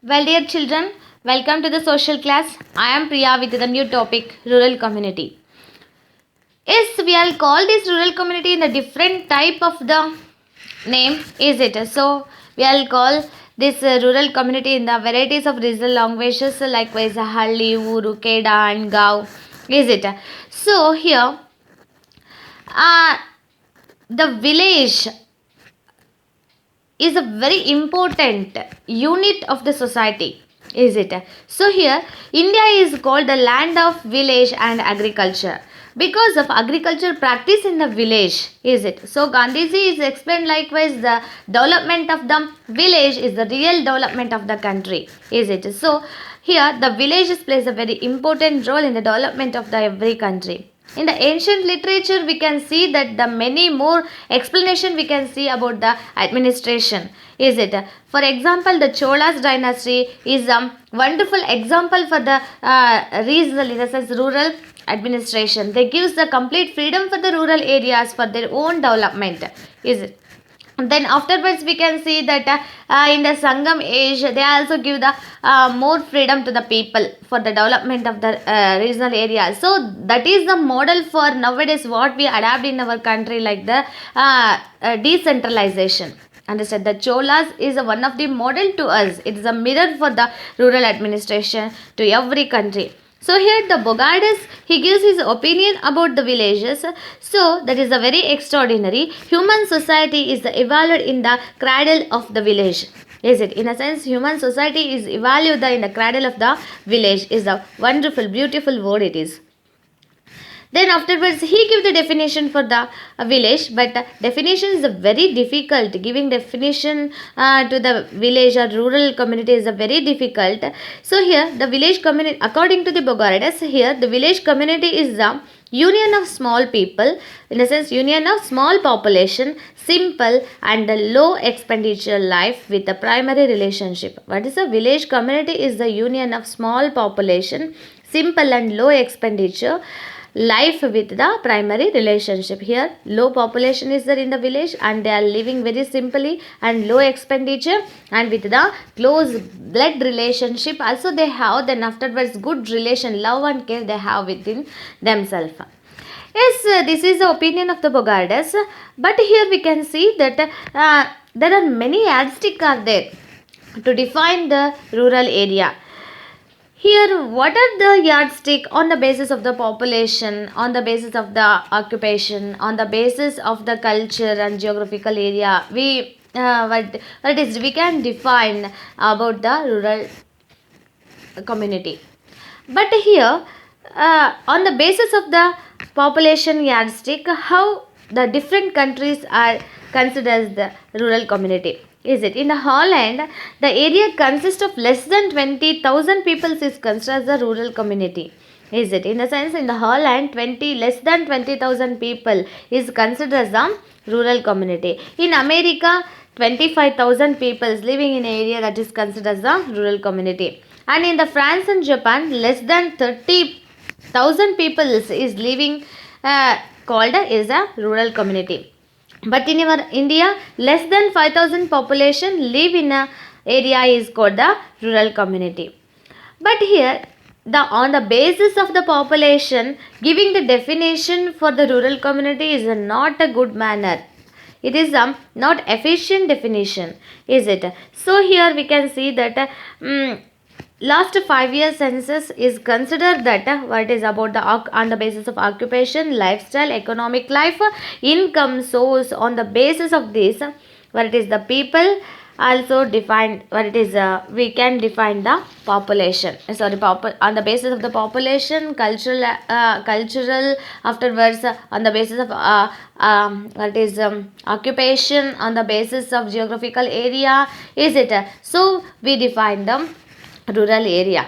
Well, dear children, welcome to the social class. I am Priya with the new topic rural community. Yes, we will call this rural community in a different type of the name, is it? So, we will call this rural community in the varieties of regional languages, likewise Halli, Uru, Keda, and Gao, is it? So, here, uh, the village is a very important unit of the society, is it? So here India is called the land of village and agriculture because of agriculture practice in the village, is it? So Gandhiji is explained likewise the development of the village is the real development of the country, is it? So here the villages plays a very important role in the development of the every country. In the ancient literature we can see that the many more explanation we can see about the administration, is it? For example, the Cholas dynasty is a wonderful example for the regional, in the sense rural administration. They gives the complete freedom for the rural areas for their own development, is it? Then afterwards we can see that in the Sangam age they also give the more freedom to the people for the development of the regional areas. So that is the model for nowadays what we adapt in our country, like the decentralization. Understand, the Cholas is one of the model to us. It is a mirror for the rural administration to every country. So here the Bogardes, he gives his opinion about the villages. So that is a very extraordinary. Human society is evaluated in the cradle of the village. Is it? In a sense, human society is evaluated in the cradle of the village. Is a wonderful, beautiful word it is. Then afterwards he give the definition for the village, but definition is very difficult. Giving definition to the village or rural community is very difficult. So here the village community, according to the Bogardes, here the village community is the union of small people, in a sense union of small population, simple and low expenditure life with the primary relationship. What is a village community? Is the union of small population, simple and low expenditure life with the primary relationship. Here low population is there in the village and they are living very simply and low expenditure and with the close blood relationship also they have. Then afterwards good relation, love and care they have within themselves. Yes, this is the opinion of the Bogardes, but here we can see that there are many yardsticks are there to define the rural area. Here, what are the yardstick? On the basis of the population, on the basis of the occupation, on the basis of the culture and geographical area, we what is we can define about the rural community. But here, on the basis of the population yardstick, how the different countries are considered as the rural community, is it? In the Holland, the area consists of less than 20,000 people is considered as a rural community, is it? In the sense, in the Holland, less than 20,000 people is considered as a rural community. In America, 25,000 people living in an area that is considered as a rural community. And in the France and Japan, less than 30,000 people is living called as a rural community. But in our India, less than 5,000 population live in a area is called the rural community. But here, on the basis of the population, giving the definition for the rural community is not a good manner. It is a not efficient definition, is it? So here we can see that last 5 year census is considered that what is about the on the basis of occupation, lifestyle, economic life, income source. On the basis of this, what it is the people also defined, what it is we can define the population. Sorry, on the basis of the population, cultural afterwards on the basis of what is occupation, on the basis of geographical area, is it? So we define them rural area.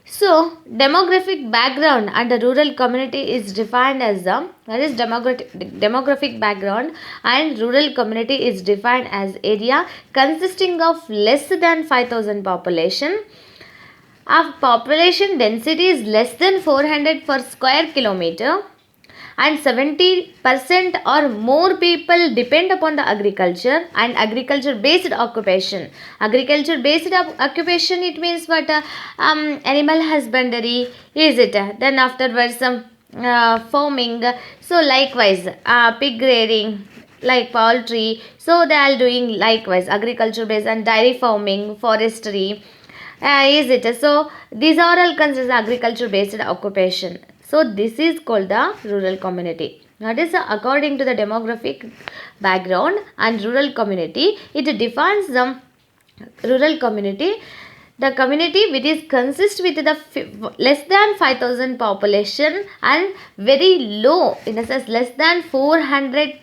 So demographic background and the rural community is defined as the, what is demographic background, and rural community is defined as area consisting of less than 5,000 population. Of population density is less than 400 per square kilometer, and 70% or more people depend upon the agriculture and agriculture based occupation. Agriculture based occupation, it means what? Animal husbandry, is it? Then afterwards farming. So likewise pig rearing, like poultry, so they are doing likewise agriculture based, and dairy farming, forestry, is it? So these are all considered agriculture based occupation. So this is called the rural community. That is according to the demographic background and rural community, it defines the rural community, the community which is consist with the less than 5,000 population and very low, in a sense less than 400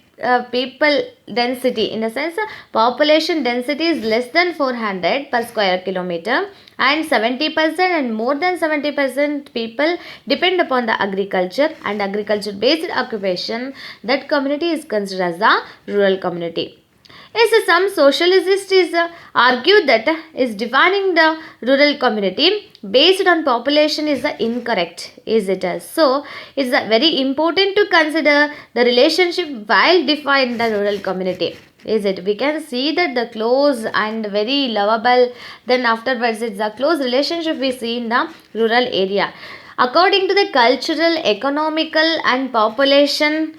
people density, in a sense population density is less than 400 per square kilometer, and 70% and more than 70% people depend upon the agriculture and agriculture based occupation. That community is considered as the rural community. Yes, some socialists is argued that is defining the rural community based on population is incorrect, is it? So it's very important to consider the relationship while defining the rural community. Is it? We can see that the close and very lovable, then afterwards it's a close relationship we see in the rural area. According to the cultural, economical and population,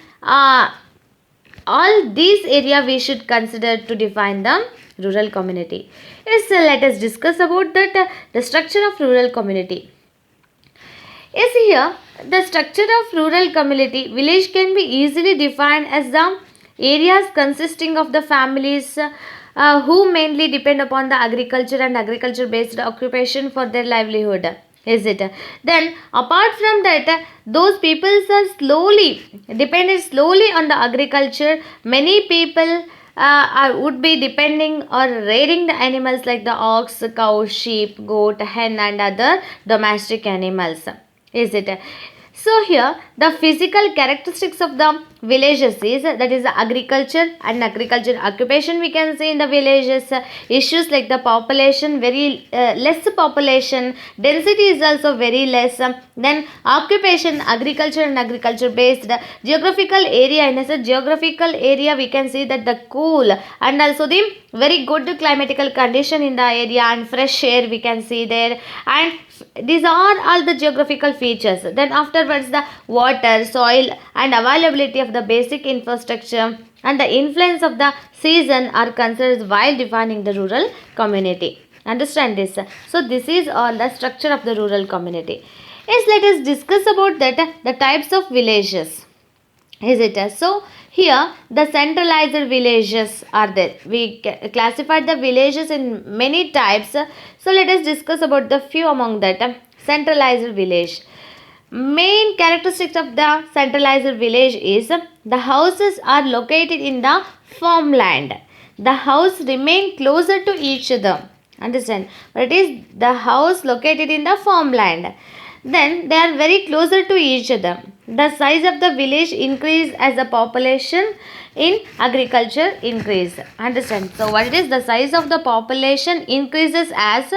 all these area we should consider to define the rural community. Yes, let us discuss about that the structure of rural community. Yes, here the structure of rural community, village can be easily defined as the areas consisting of the families who mainly depend upon the agriculture and agriculture based occupation for their livelihood. Is it? Then apart from that, those people are slowly dependent slowly on the agriculture. Many people would be depending or rearing the animals like the ox, cow, sheep, goat, hen and other domestic animals. Is it? So here the physical characteristics of the villages is, that is agriculture and agriculture occupation we can see in the villages. Issues like the population, very less population, density is also very less. Then occupation, agriculture and agriculture based. Geographical area, in a geographical area we can see that the cool and also the very good climatical condition in the area and fresh air we can see there, and these are all the geographical features. Then afterwards the water, soil and availability of the basic infrastructure and the influence of the season are considered while defining the rural community. Understand this? So this is all the structure of the rural community. Yes, let us discuss about that the types of villages. Is it? So here the centralized villages are there. We classified the villages in many types. So let us discuss about the few among that. Centralized village. Main characteristics of the centralized village is the houses are located in the farmland. The house remain closer to each other. Understand? But it is the house located in the farmland. Then they are very closer to each other. The size of the village increase as the population in agriculture increase. Understand? So what it is? The size of the population increases as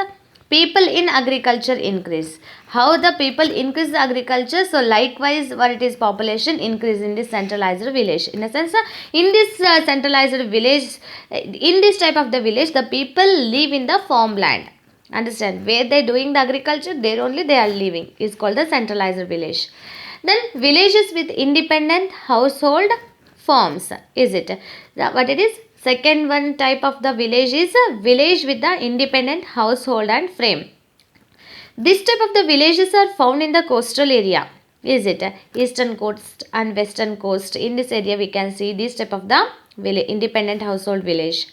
people in agriculture increase. How the people increase the agriculture? So likewise what it is, population increase in this centralized village. In a sense, in this centralized village, in this type of the village, the people live in the farmland. Understand? Where they doing the agriculture, there only they are living. Is called the centralized village. Then villages with independent household forms. Is it? What it is? Second one type of the village is a village with the independent household and frame. This type of the villages are found in the coastal area. Is it? Eastern coast and western coast. In this area we can see this type of the independent household village.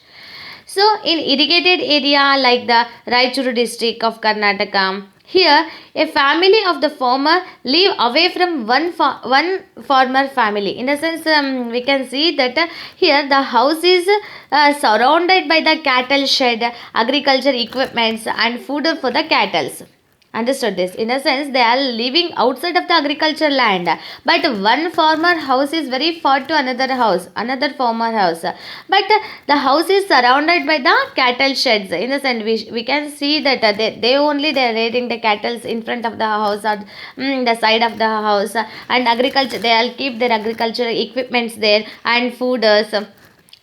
So in irrigated area like the Raichuru district of Karnataka, here a family of the farmer live away from one farmer family. In a sense, we can see that here the house is surrounded by the cattle shed, agriculture equipments and food for the cattle. Understood this? In a sense, they are living outside of the agriculture land, but one farmer house is very far to another farmer house. But the house is surrounded by the cattle sheds. In a sense, we can see that they are raiding the cattle in front of the house or the side of the house, and agriculture, they all keep their agricultural equipments there and fooders.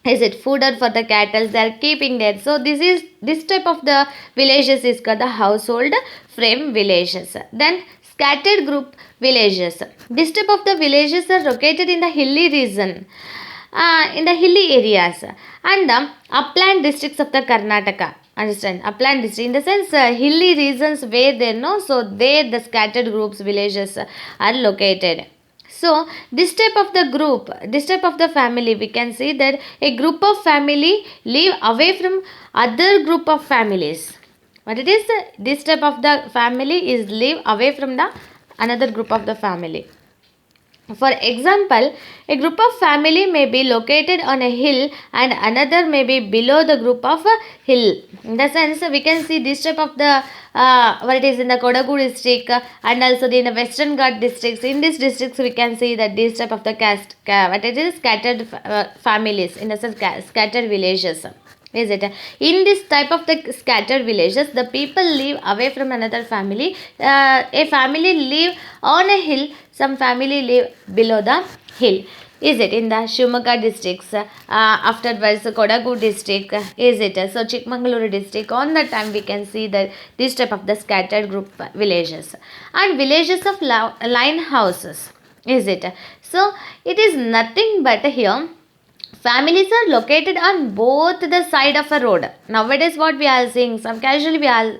Is it fooder for the cattle they are keeping there? So this type of the villages is called the household frame villages. Then scattered group villages, this type of the villages are located in the hilly region, in the hilly areas and the upland districts of the Karnataka. Understand? Upland district, in the sense hilly regions where they know, so there the scattered groups villages are located. So this type of the group, this type of the family, we can see that a group of family live away from other group of families. What it is? This type of the family is live away from the another group of the family. For example, a group of family may be located on a hill and another may be below the group of a hill. In the sense, we can see this type of the what it is in the Kodagu district and also in the Western Ghat districts. In these districts, we can see that this type of the what it is scattered families, in the sense scattered villages. Is it? In this type of the scattered villages, the people live away from another family. A family live on a hill, some family live below the hill. Is it? In the Shimoga districts, afterwards Kodagu district, is it? So Chikmagaluru district, on the time we can see that this type of the scattered group villages. And villages of line houses. Is it? So it is nothing but here families are located on both the side of a road. Nowadays, what we are seeing, some casually we all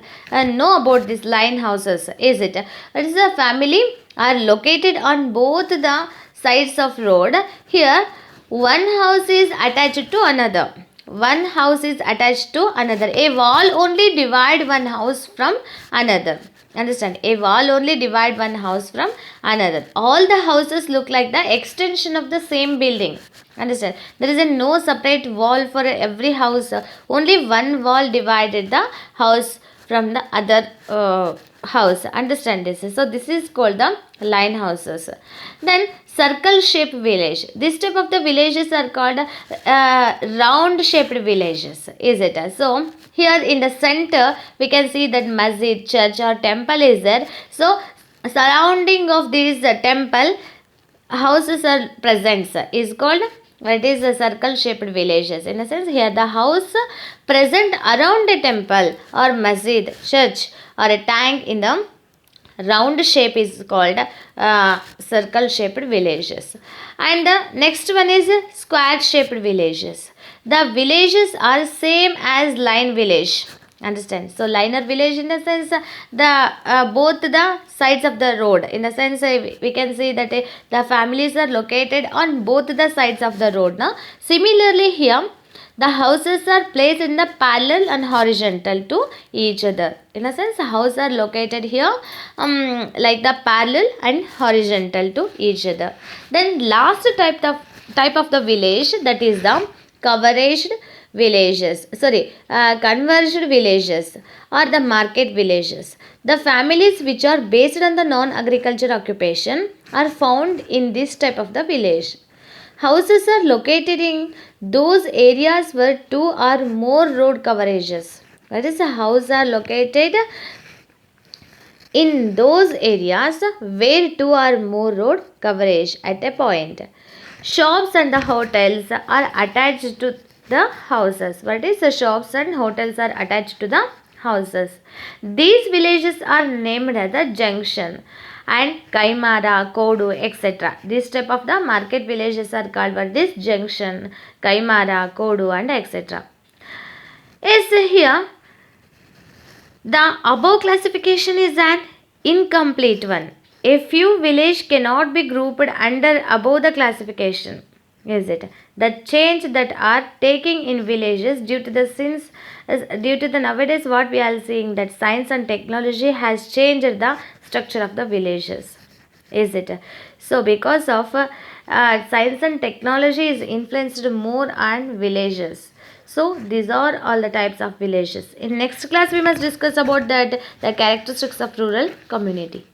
know about these line houses. Is it? That is, the family are located on both the sides of road. Here, one house is attached to another. One house is attached to another. A wall only divide one house from another. Understand? A wall only divide one house from another. All the houses look like the extension of the same building. Understand? There is a no separate wall for every house. Only one wall divided the house from the other house. Understand this? So this is called the line houses. Then circle shaped village. This type of the villages are called round shaped villages. Is it? So here in the center we can see that masjid, church or temple is there. So surrounding of these temple houses are present is called what is the circle shaped villages. In a sense, here the house present around a temple or masjid, church or a tank in the round shape is called circle shaped villages. And the next one is square shaped villages. The villages are same as line village. Understand? So liner village, in the sense the both the sides of the road. In the sense we can see that the families are located on both the sides of the road. Now similarly here the houses are placed in the parallel and horizontal to each other. In a sense, houses are located here like the parallel and horizontal to each other. Then last type of the village, that is the converged villages. Converged villages or the market villages. The families which are based on the non-agriculture occupation are found in this type of the village. Houses are located in those areas where two or more road coverages. That is, the houses are located in those areas where two or more road coverage at a point. Shops and the hotels are attached to the houses. What is the shops and hotels are attached to the houses? These villages are named as a junction and Kaimara, Kodu, etc. This type of the market villages are called what this junction, Kaimara, Kodu and etc. Is here the above classification is an incomplete one. A few villages cannot be grouped under above the classification. Is it? The change that are taking in villages due to the nowadays what we are seeing, that science and technology has changed the structure of the villages. Is it? So because of science and technology is influenced more on villages. So these are all the types of villages. In next class we must discuss about that the characteristics of rural community.